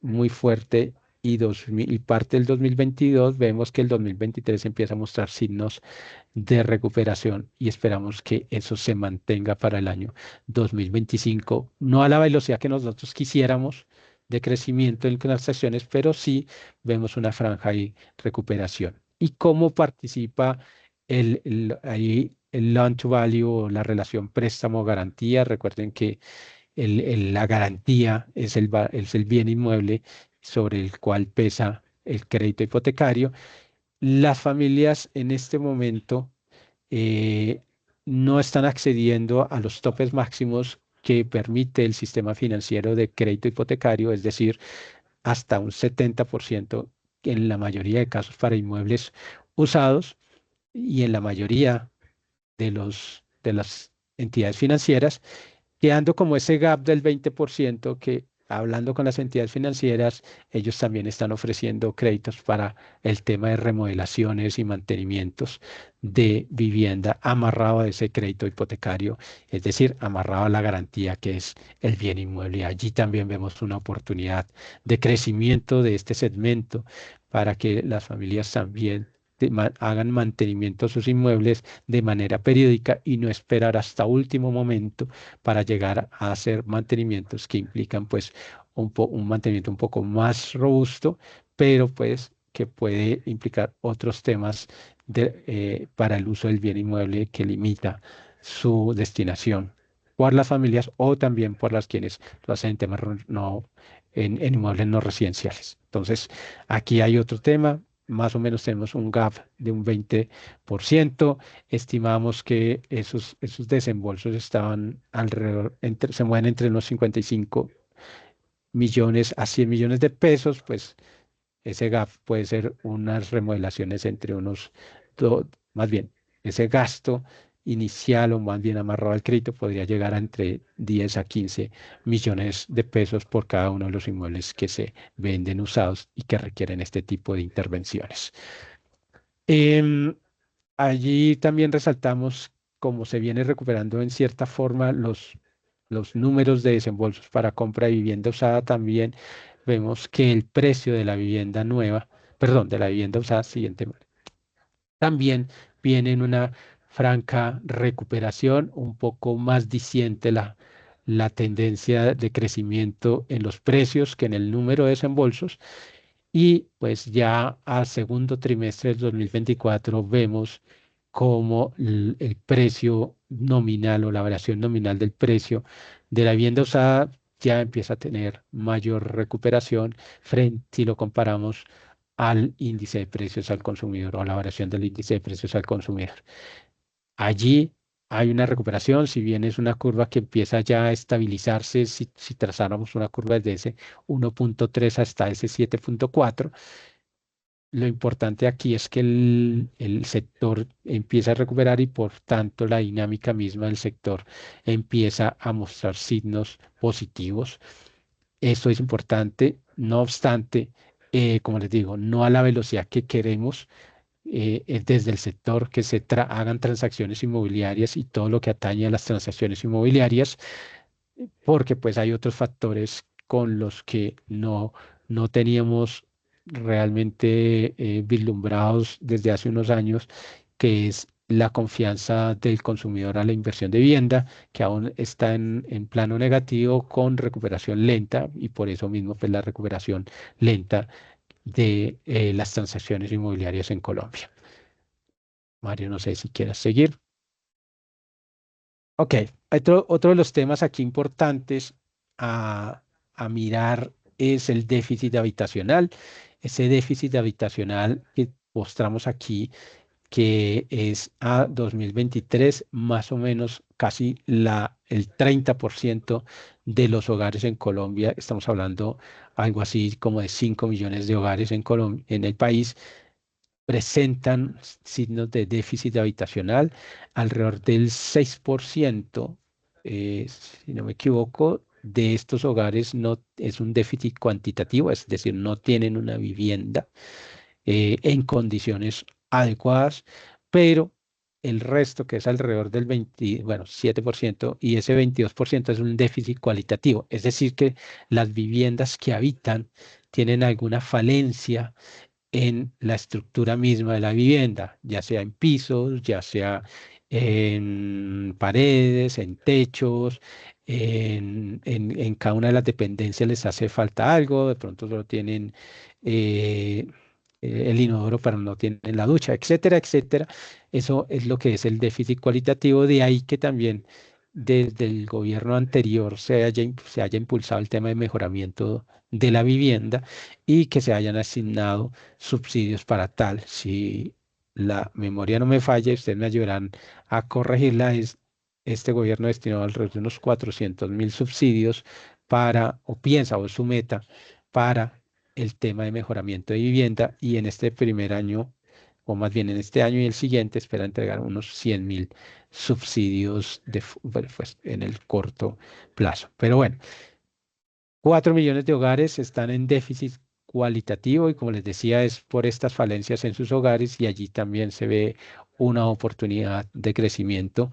C: muy fuerte y parte del 2022, vemos que el 2023 empieza a mostrar signos de recuperación y esperamos que eso se mantenga para el año 2025, no a la velocidad que nosotros quisiéramos de crecimiento en transacciones, pero sí vemos una franja y recuperación. ¿Y cómo participa ahí el loan to value o la relación préstamo-garantía? Recuerden que la garantía es el bien inmueble sobre el cual pesa el crédito hipotecario. Las familias en este momento eh, no están accediendo a los topes máximos que permite el sistema financiero de crédito hipotecario, es decir, hasta un 70% en la mayoría de casos para inmuebles usados y en la mayoría de las entidades financieras, quedando como ese gap del 20% que, hablando con las entidades financieras, ellos también están ofreciendo créditos para el tema de remodelaciones y mantenimientos de vivienda amarrado a ese crédito hipotecario, es decir, amarrado a la garantía que es el bien inmueble. Allí también vemos una oportunidad de crecimiento de este segmento para que las familias también hagan mantenimiento a sus inmuebles de manera periódica y no esperar hasta último momento para llegar a hacer mantenimientos que implican pues un mantenimiento un poco más robusto, pero pues que puede implicar otros temas para el uso del bien inmueble que limita su destinación por las familias o también por las quienes lo hacen en temas en inmuebles no residenciales. Entonces, aquí hay otro tema. Más o menos tenemos un gap de un 20%. Estimamos que esos desembolsos estaban alrededor, se mueven entre unos 55 millones a 100 millones de pesos, pues ese gap puede ser unas remodelaciones entre más bien, ese gasto inicial o más bien amarrado al crédito podría llegar a entre 10 a 15 millones de pesos por cada uno de los inmuebles que se venden usados y que requieren este tipo de intervenciones. Allí también resaltamos cómo se viene recuperando en cierta forma los números de desembolsos para compra de vivienda usada. También vemos que el precio de la vivienda nueva, perdón, de la vivienda usada, también viene en una franca recuperación, un poco más diciente la tendencia de crecimiento en los precios que en el número de desembolsos. Y pues ya a segundo trimestre del 2024 vemos cómo el precio nominal o la variación nominal del precio de la vivienda usada ya empieza a tener mayor recuperación frente si lo comparamos al índice de precios al consumidor o a la variación del índice de precios al consumidor. Allí hay una recuperación, si bien es una curva que empieza ya a estabilizarse, si trazáramos una curva desde ese 1.3 hasta ese 7.4, lo importante aquí es que el sector empieza a recuperar y por tanto la dinámica misma del sector empieza a mostrar signos positivos. Esto es importante, no obstante, como les digo, no a la velocidad que queremos desde el sector, que se hagan transacciones inmobiliarias y todo lo que atañe a las transacciones inmobiliarias, porque pues hay otros factores con los que no teníamos realmente vislumbrados desde hace unos años, que es la confianza del consumidor a la inversión de vivienda, que aún está en plano negativo con recuperación lenta y por eso mismo pues la recuperación lenta de las transacciones inmobiliarias en Colombia. Mario, no sé si quieras seguir. Ok, otro de los temas aquí importantes a, a mirar es el déficit habitacional. Ese déficit habitacional que mostramos aquí, que es a 2023, más o menos casi el 30% de los hogares en Colombia, estamos hablando algo así como de 5 millones de hogares en Colombia, en el país, presentan signos de déficit habitacional. Alrededor del 6%, si no me equivoco, de estos hogares no es un déficit cuantitativo, es decir, no tienen una vivienda en condiciones adecuadas, pero el resto, que es alrededor del 20, bueno, 7%, y ese 22% es un déficit cualitativo, es decir, que las viviendas que habitan tienen alguna falencia en la estructura misma de la vivienda, ya sea en pisos, ya sea en paredes, en techos, en cada una de las dependencias les hace falta algo, de pronto solo tienen eh, el inodoro, pero no tienen la ducha, etcétera, etcétera. Eso es lo que es el déficit cualitativo, de ahí que también desde el gobierno anterior se haya impulsado el tema de mejoramiento de la vivienda y que se hayan asignado subsidios para tal. Si la memoria no me falla, ustedes me ayudarán a corregirla, este gobierno destinó alrededor de unos 400.000 subsidios para, o piensa, o es su meta, para el tema de mejoramiento de vivienda y en este primer año, o más bien en este año y el siguiente, espera entregar unos 100.000 subsidios bueno, pues, en el corto plazo. Pero bueno, 4 millones de hogares están en déficit cualitativo y como les decía, es por estas falencias en sus hogares y allí también se ve una oportunidad de crecimiento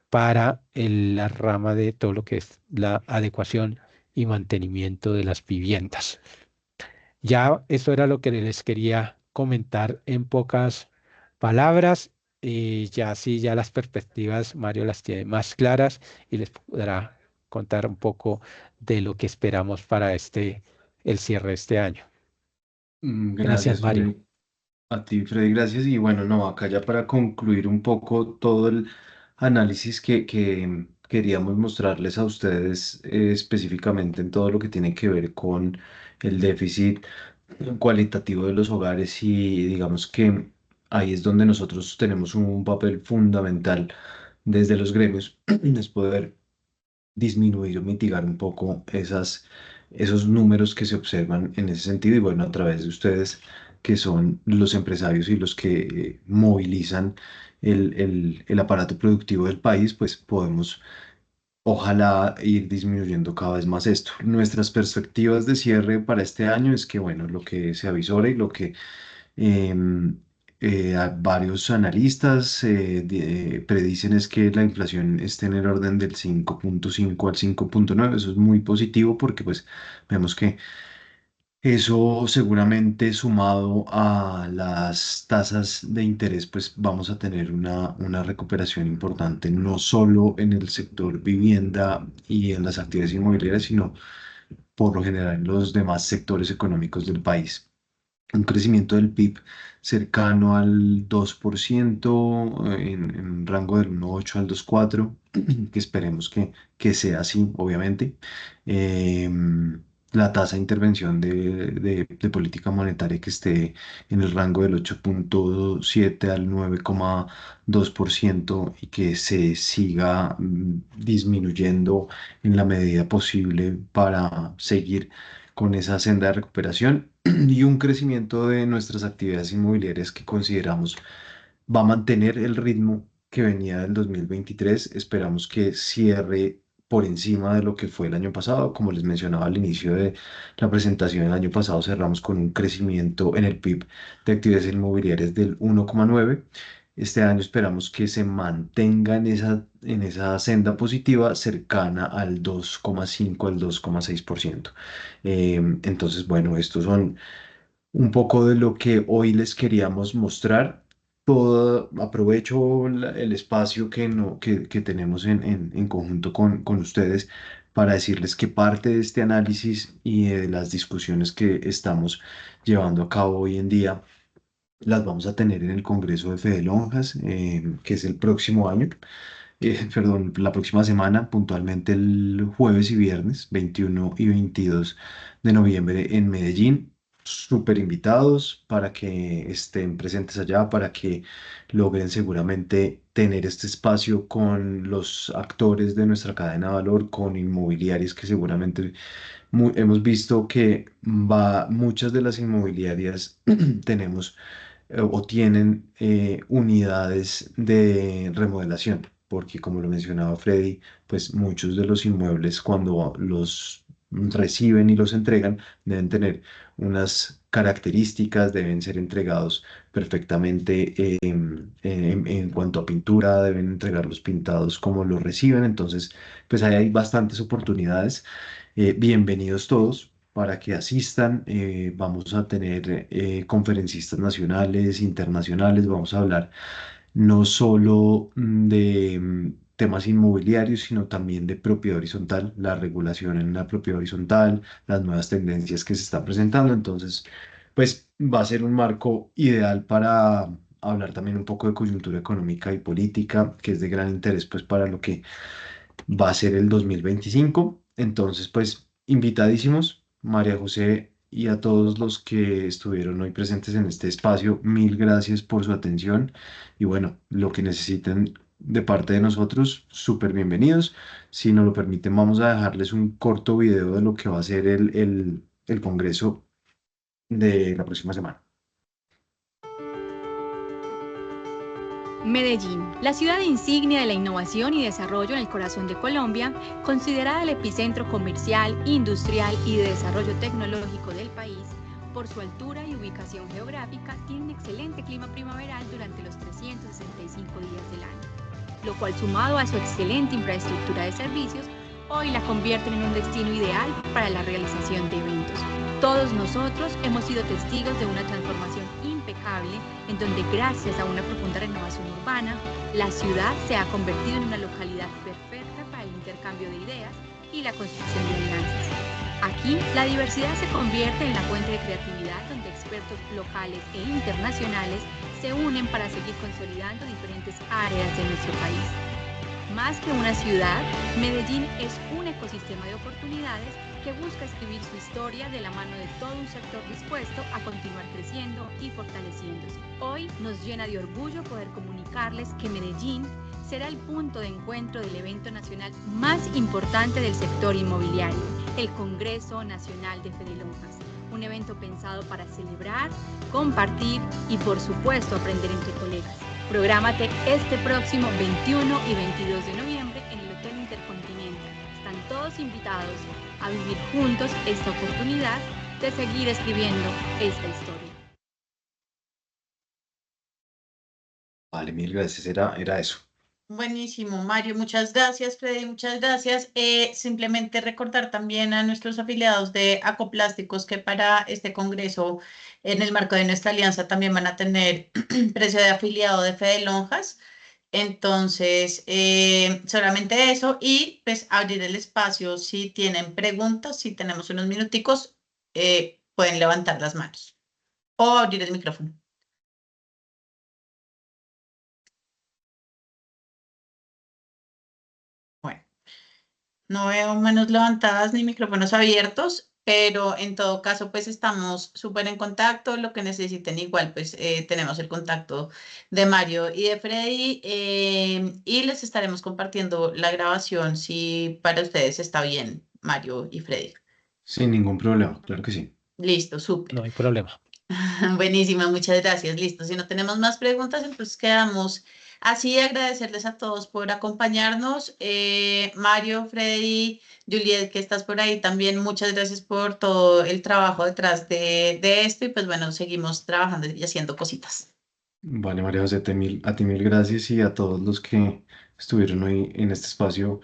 C: para la rama de todo lo que es la adecuación y mantenimiento de las viviendas. Ya eso era lo que les quería comentar en pocas palabras. Ya sí, ya las perspectivas Mario las tiene más claras y les podrá contar un poco de lo que esperamos para el cierre de este año. Gracias,
B: Gracias,
C: Mario.
B: Freddy. A ti, Freddy, gracias. Y bueno, no, acá ya para concluir un poco todo el análisis que queríamos mostrarles a ustedes específicamente en todo lo que tiene que ver con el déficit cualitativo de los hogares y digamos que ahí es donde nosotros tenemos un papel fundamental desde los gremios, es poder disminuir o mitigar un poco esos números que se observan en ese sentido y bueno, a través de ustedes que son los empresarios y los que movilizan el aparato productivo del país, pues podemos ojalá ir disminuyendo cada vez más esto. Nuestras perspectivas de cierre para este año es que, bueno, lo que se avisora y lo que Em, varios analistas predicen es que la inflación esté en el orden del 5,5 al 5,9. Eso es muy positivo porque pues vemos que eso seguramente sumado a las tasas de interés pues vamos a tener una recuperación importante no solo en el sector vivienda y en las actividades inmobiliarias, sino por lo general en los demás sectores económicos del país un crecimiento del PIB cercano al 2%, en un rango del 1,8 al 2,4, que esperemos que sea así, obviamente. La tasa de intervención de política monetaria que esté en el rango del 8,7 al 9,2% y que se siga disminuyendo en la medida posible para seguir con esa senda de recuperación y un crecimiento de nuestras actividades inmobiliarias que consideramos va a mantener el ritmo que venía del 2023. Esperamos que cierre por encima de lo que fue el año pasado. Como les mencionaba al inicio de la presentación, el año pasado cerramos con un crecimiento en el PIB de actividades inmobiliarias del 1,9. Este año esperamos que se mantenga en esa senda positiva cercana al 2,5 al 2,6%. Entonces, bueno, estos son un poco de lo que hoy les queríamos mostrar. aprovecho el espacio que tenemos en conjunto con ustedes para decirles que parte de este análisis y de las discusiones que estamos llevando a cabo hoy en día las vamos a tener en el Congreso de Fede Lonjas, que es el próximo año, perdón, la próxima semana, puntualmente el jueves y viernes, 21 y 22 de noviembre en Medellín. Súper invitados para que estén presentes allá, para que logren seguramente tener este espacio con los actores de nuestra cadena de valor, con inmobiliarios que seguramente hemos visto que muchas de las inmobiliarias tenemos o tienen unidades de remodelación, porque como lo mencionaba Freddy, pues muchos de los inmuebles cuando los reciben y los entregan deben tener unas características, deben ser entregados perfectamente en cuanto a pintura, deben entregarlos pintados como los reciben, entonces pues ahí hay bastantes oportunidades. Bienvenidos todos para que asistan. Vamos a tener conferencistas nacionales, internacionales. Vamos a hablar no solo de temas inmobiliarios, sino también de propiedad horizontal, la regulación en la propiedad horizontal, las nuevas tendencias que se están presentando. Entonces, pues va a ser un marco ideal para hablar también un poco de coyuntura económica y política, que es de gran interés pues para lo que va a ser el 2025. Entonces, pues, invitadísimos, María José y a todos los que estuvieron hoy presentes en este espacio, mil gracias por su atención y bueno, lo que necesiten de parte de nosotros, súper bienvenidos. Si nos lo permiten, vamos a dejarles un corto video de lo que va a ser el congreso de la próxima semana.
D: Medellín, la ciudad insignia de la innovación y desarrollo en el corazón de Colombia, considerada el epicentro comercial, industrial y de desarrollo tecnológico del país, por su altura y ubicación geográfica, tiene un excelente clima primaveral durante los 365 días del año, lo cual, sumado a su excelente infraestructura de servicios, hoy la convierten en un destino ideal para la realización de eventos. Todos nosotros hemos sido testigos de una transformación impecable en donde, gracias a una profunda renovación urbana, la ciudad se ha convertido en una localidad perfecta para el intercambio de ideas y la construcción de alianzas. Aquí, la diversidad se convierte en la fuente de creatividad donde expertos locales e internacionales se unen para seguir consolidando diferentes áreas de nuestro país. Más que una ciudad, Medellín es un ecosistema de oportunidades que busca escribir su historia de la mano de todo un sector dispuesto a continuar creciendo y fortaleciéndose. Hoy nos llena de orgullo poder comunicarles que Medellín será el punto de encuentro del evento nacional más importante del sector inmobiliario, el Congreso Nacional de Fede Lonjas, un evento pensado para celebrar, compartir y, por supuesto, aprender entre colegas. Prográmate este próximo 21 y 22 de noviembre en el Hotel Intercontinental. Están todos invitados a vivir juntos esta oportunidad de seguir escribiendo esta historia.
B: Vale, mil gracias. Era eso.
A: Buenísimo, Mario, muchas gracias, Freddy, muchas gracias. Simplemente recordar también a nuestros afiliados de Acoplásticos que para este congreso, en el marco de nuestra alianza, también van a tener precio de afiliado de Fede Lonjas. Entonces, solamente eso y pues abrir el espacio si tienen preguntas, si tenemos unos minuticos, pueden levantar las manos o abrir el micrófono. Bueno. No veo manos levantadas ni micrófonos abiertos, pero en todo caso, pues estamos súper en contacto. Lo que necesiten igual, pues tenemos el contacto de Mario y de Freddy y les estaremos compartiendo la grabación si para ustedes está bien, Mario y Freddy.
B: Sin ningún problema, claro que sí.
A: Listo, súper.
C: No hay problema.
A: Buenísima, muchas gracias. Listo. Si no tenemos más preguntas, entonces quedamos así. Agradecerles a todos por acompañarnos. Mario, Freddy, Juliet, que estás por ahí también, muchas gracias por todo el trabajo detrás de esto. Y pues bueno, seguimos trabajando y haciendo cositas.
B: Vale, María José, a ti mil gracias y a todos los que estuvieron hoy en este espacio.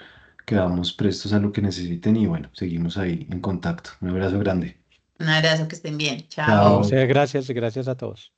B: Quedamos prestos a lo que necesiten y bueno, seguimos ahí en contacto. Un abrazo grande.
A: Un abrazo, que estén bien.
C: A
A: Chao.
B: Chao.
C: ustedes, gracias y gracias a todos.